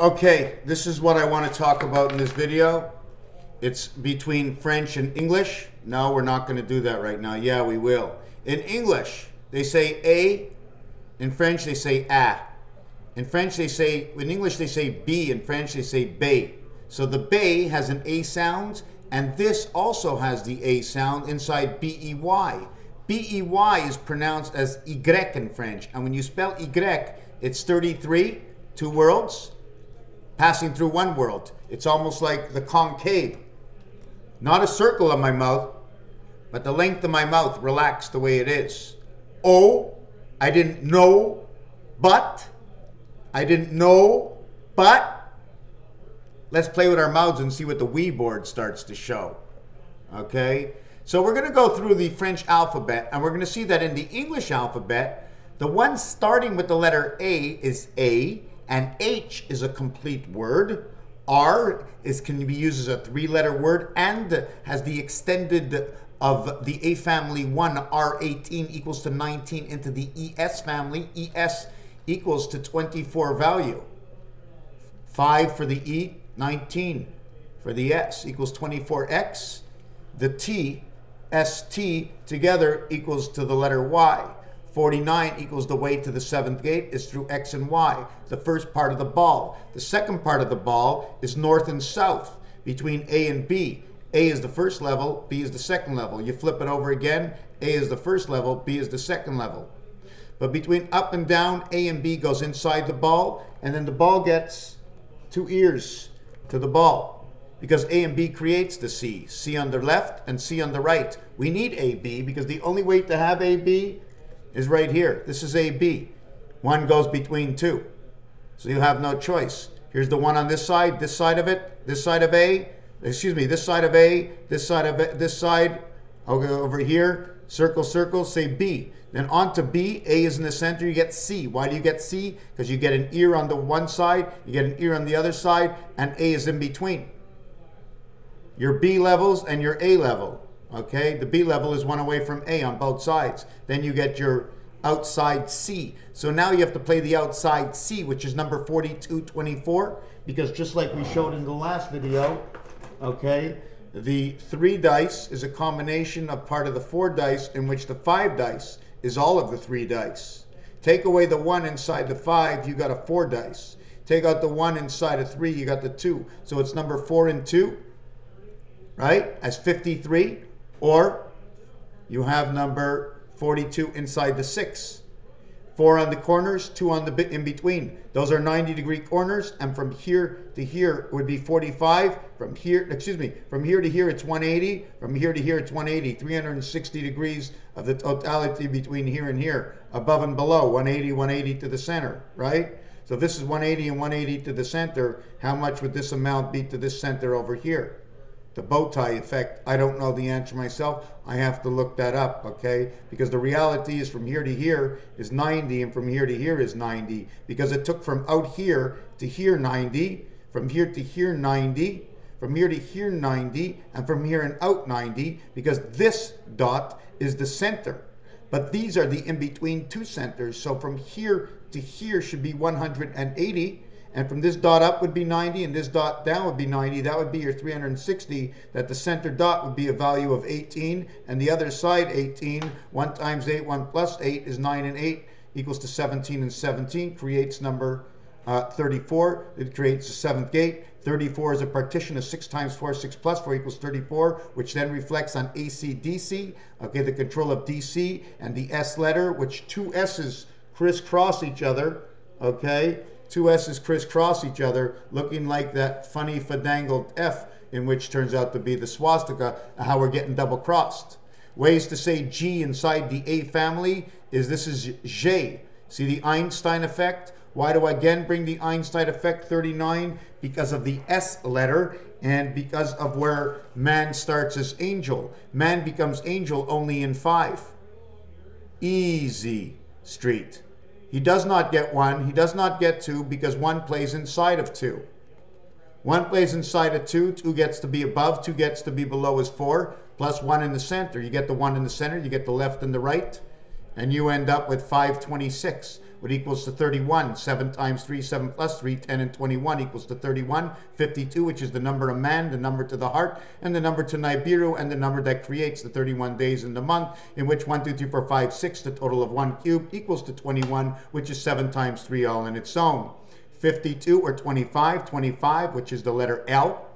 Okay, this is what I want to talk about in this video. It's between French and English. No, we're not going to do that right now. Yeah, we will. In English, they say A. In French, they say A. In French, they say, in English, they say B. In French, they say B. So the B has an A sound, and this also has the A sound inside B-E-Y. B-E-Y is pronounced as Y in French. And when you spell Y, it's 33, two worlds, passing through one world. It's almost like the concave. Not a circle of my mouth, but the length of my mouth relaxed the way it is. O, I didn't know, but. I didn't know, but. Let's play with our mouths and see what the Wii board starts to show. Okay? So we're going to go through the French alphabet, and we're going to see that in the English alphabet, the one starting with the letter A is A, and H is a complete word. R can be used as a three-letter word and has the extended of the A family 1, R18 equals to 19 into the ES family. ES equals to 24 value. 5 for the E, 19 for the S equals 24X. The T, ST together equals to the letter Y. 49 equals the way to the seventh gate is through X and Y, the first part of the ball. The second part of the ball is north and south between A and B. A is the first level, B is the second level. You flip it over again, A is the first level, B is the second level. But between up and down, A and B goes inside the ball, and then the ball gets two ears to the ball because A and B creates the C. C on the left and C on the right. We need AB because the only way to have AB is right here. This is AB. One goes between two. So you have no choice. Here's the one on this side of it, this side of A, excuse me, this side of A, this side of A, this side, okay, over here, circle, circle, say B. Then on to B, A is in the center, you get C. Why do you get C? Because you get an ear on the one side, you get an ear on the other side, and A is in between. Your B levels and your A level. Okay, the B level is one away from A on both sides. Then you get your outside C. So now you have to play the outside C, which is number 4224, because just like we showed in the last video, okay, the 3 dice is a combination of part of the 4 dice, in which the 5 dice is all of the 3 dice. Take away the 1 inside the 5, you got a 4 dice. Take out the 1 inside of 3, you got the 2. So it's number 4 and 2, right, as 53. Or you have number 42 inside the 6. 4 on the corners, 2 on the bit in between. Those are 90-degree corners, and from here to here would be 45. From here, excuse me, from here to here it's 180. From here to here it's 180. 360 degrees of the totality between here and here. Above and below, 180, 180 to the center, right? So this is 180 and 180 to the center. How much would this amount be to this center over here? The bow tie effect, I don't know the answer myself. I have to look that up, okay? Because the reality is from here to here is 90, and from here to here is 90. Because it took from out here to here 90, from here to here 90, from here to here 90, and from here and out 90, because this dot is the center. But these are the in-between two centers. So from here to here should be 180. And from this dot up would be 90, and this dot down would be 90. That would be your 360. That the center dot would be a value of 18, and the other side 18. 1 times 8, 1 plus 8 is 9, and 8 equals to 17, and 17 creates number 34. It creates the 7th gate. 34 is a partition of 6 times 4, 6 plus 4 equals 34, which then reflects on AC/DC, okay, the control of DC, and the S letter, which 2 S's crisscross each other, okay? 2 S's crisscross each other, looking like that funny fadangled F, in which turns out to be the swastika, how we're getting double crossed. Ways to say G inside the A family is this is J. See the Einstein effect? Why do I again bring the Einstein effect 39? Because of the S letter and because of where man starts as angel. Man becomes angel only in 5. Easy street. He does not get 1, he does not get 2, because 1 plays inside of 2. 1 plays inside of 2, 2 gets to be above, 2 gets to be below is 4, plus 1 in the center. You get the 1 in the center, you get the left and the right, and you end up with 526. what equals to 31. 7 times 3, 7 plus 3, 10 and 21 equals to 31. 52, which is the number of man, the number to the heart, and the number to Nibiru, and the number that creates the 31 days in the month, in which 1, 2, 3, 4, 5, 6, the total of 1 cubed, equals to 21, which is 7 times 3 all in its own. 52 or 25, 25, which is the letter L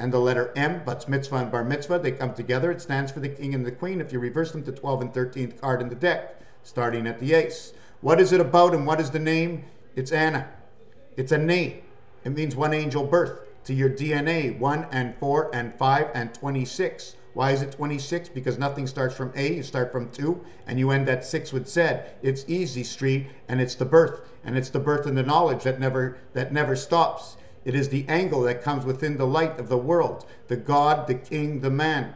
and the letter M, but mitzvah and bar mitzvah, they come together. It stands for the king and the queen if you reverse them to 12 and 13th card in the deck, starting at the ace. What is it about and what is the name? It's Anna. It's a name. It means one angel birth to your DNA, 1 and 4 and 5 and 26. Why is it 26? Because nothing starts from A, you start from 2, and you end at 6 with Z. It's easy street, and it's the birth. And it's the birth and the knowledge that never stops. It is the angle that comes within the light of the world, the God, the king, the man.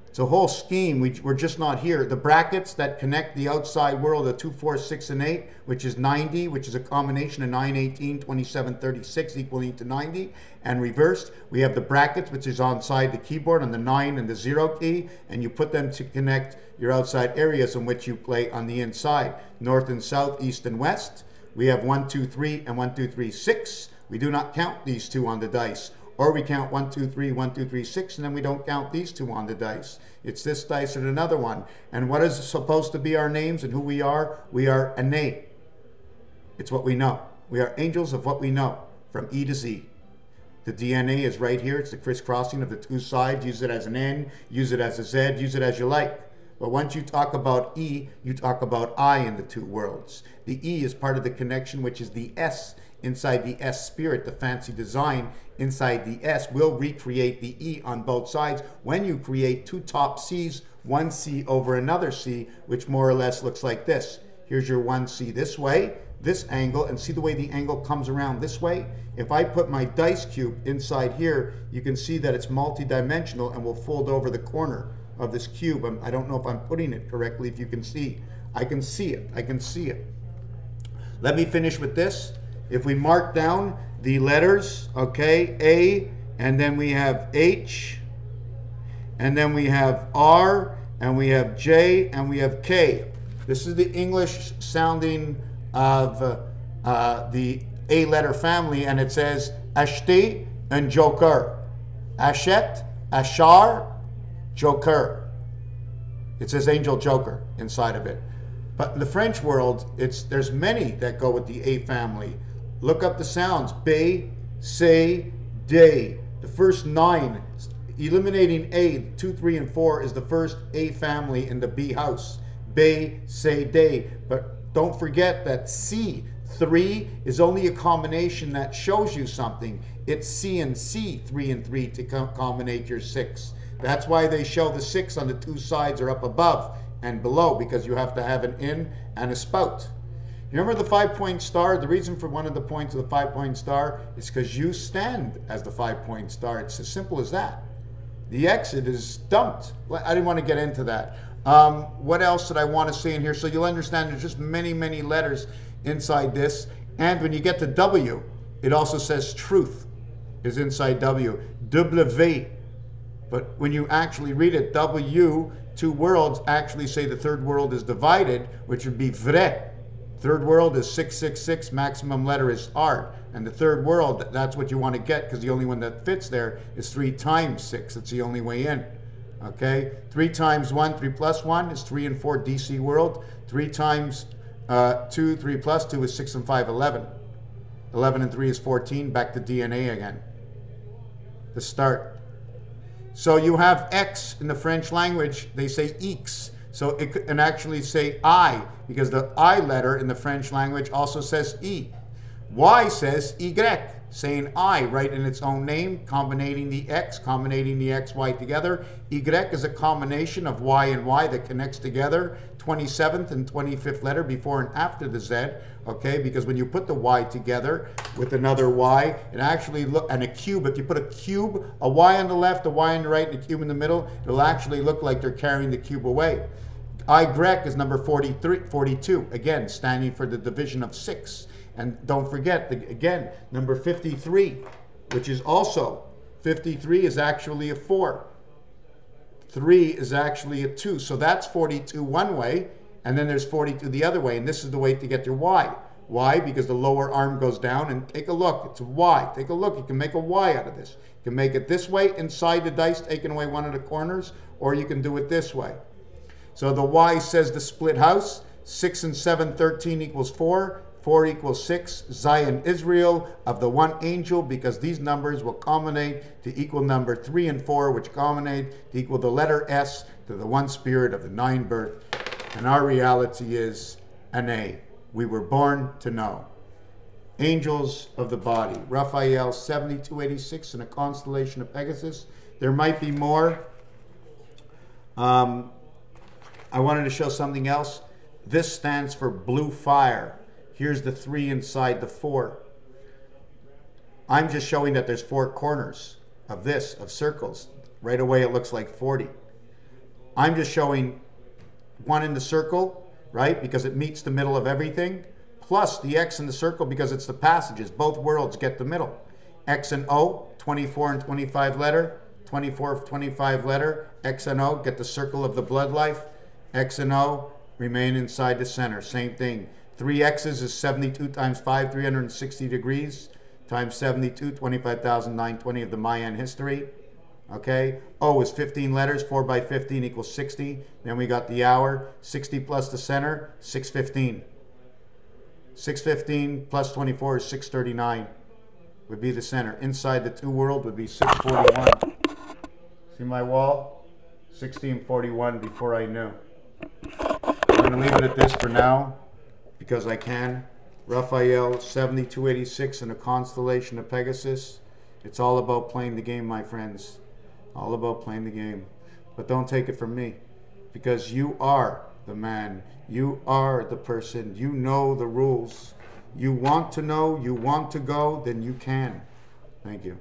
It's a whole scheme. We're just not here. The brackets that connect the outside world, the 2, 4, 6, and 8, which is 90, which is a combination of 9, 18, 27, 36, equaling to 90, and reversed. We have the brackets, which is inside the keyboard on the 9 and the 0 key, and you put them to connect your outside areas in which you play on the inside, north and south, east and west. We have 1, 2, 3, and 1, 2, 3, 6. We do not count these two on the dice. Or we count 1, 2, 3, 1, 2, 3, 6, and then we don't count these two on the dice. It's this dice and another one. And what is supposed to be our names and who we are? We are a name. It's what we know. We are angels of what we know, from E to Z. The DNA is right here. It's the crisscrossing of the two sides. Use it as an N, use it as a Z, use it as you like. But once you talk about E, you talk about I in the two worlds. The E is part of the connection, which is the S inside the S spirit, the fancy design inside the S will recreate the E on both sides when you create two top C's, one C over another C, which more or less looks like this. Here's your one C this way, this angle, and see the way the angle comes around this way? If I put my dice cube inside here, you can see that it's multi-dimensional and will fold over the corner of this cube. I don't know if I'm putting it correctly, if you can see. I can see it. I can see it. Let me finish with this. If we mark down the letters, okay, A, and then we have H, and then we have R, and we have J, and we have K. This is the English sounding of the A letter family, and it says Ashti and Joker. Ashet, Ashar, Joker. It says Angel Joker inside of it. But in the French world, there's many that go with the A family. Look up the sounds. Be, say, day. The first 9, eliminating A, 2, 3, and 4 is the first A family in the B house. Be, say, day. But don't forget that C, 3, is only a combination that shows you something. It's C and C, 3 and 3, to combinate your 6. That's why they show the 6 on the two sides or up above and below, because you have to have an in and a spout. You remember the 5-point star? The reason for one of the points of the 5-point star is because you stand as the 5-point star. It's as simple as that. The exit is dumped. I didn't want to get into that. What else did I want to say in here? So you'll understand there's just many, many letters inside this. And when you get to W, it also says truth is inside W. W. But when you actually read it, W, two worlds actually say the third world is divided, which would be vrai. Third world is 666, maximum letter is R. And the third world, that's what you want to get, because the only one that fits there is 3 times 6. It's the only way in. Okay? 3 times 1, 3 plus 1 is 3 and 4 DC world. 3 times 2, 3 plus 2 is 6 and 5, 11. 11 and 3 is 14. Back to DNA again. The start. So you have X in the French language, they say X. So it can actually say I, because the I letter in the French language also says E. Y says Y, saying I, right in its own name, combinating the X, combinating the X, Y together. Y is a combination of Y and Y that connects together, 27th and 25th letter before and after the Z, okay? Because when you put the Y together with another Y, it actually and a cube, if you put a cube, a Y on the left, a Y on the right, and a cube in the middle, it'll actually look like they're carrying the cube away. Y is number 42, again, standing for the division of 6. And don't forget, again, number 53, which is also, 53 is actually a 4. 3 is actually a 2. So that's 42 one way, and then there's 42 the other way, and this is the way to get your Y. Why? Because the lower arm goes down, and take a look, it's a Y. Take a look, you can make a Y out of this. You can make it this way inside the dice, taking away one of the corners, or you can do it this way. So the Y says the split house, 6 and 7, 13 equals 4. 4 equals 6, Zion, Israel, of the one angel, because these numbers will culminate to equal number 3 and 4, which culminate to equal the letter S, to the one spirit of the 9 birth. And our reality is an A. We were born to know. Angels of the body, Raphael 7286 in a constellation of Pegasus. There might be more. I wanted to show something else. This stands for blue fire. Here's the 3 inside the 4. I'm just showing that there's 4 corners of this, of circles. Right away it looks like 40. I'm just showing 1 in the circle, right? Because it meets the middle of everything. Plus the X in the circle because it's the passages. Both worlds get the middle. X and O, 24 and 25 letter. 24, 25 letter. X and O get the circle of the blood life. X and O remain inside the center. Same thing. 3 X's is 72 times 5, 360 degrees, times 72, 25,920 of the Mayan history. Okay, O is 15 letters, 4 by 15 equals 60. Then we got the hour, 60 plus the center, 615. 615 plus 24 is 639, would be the center. Inside the 2 world would be 641. See my wall? 1641 before I knew. I'm going to leave it at this for now, because I can. Raphael 7286 in a constellation of Pegasus. It's all about playing the game, my friends. All about playing the game. But don't take it from me, because you are the man. You are the person. You know the rules. You want to know, you want to go, then you can. Thank you.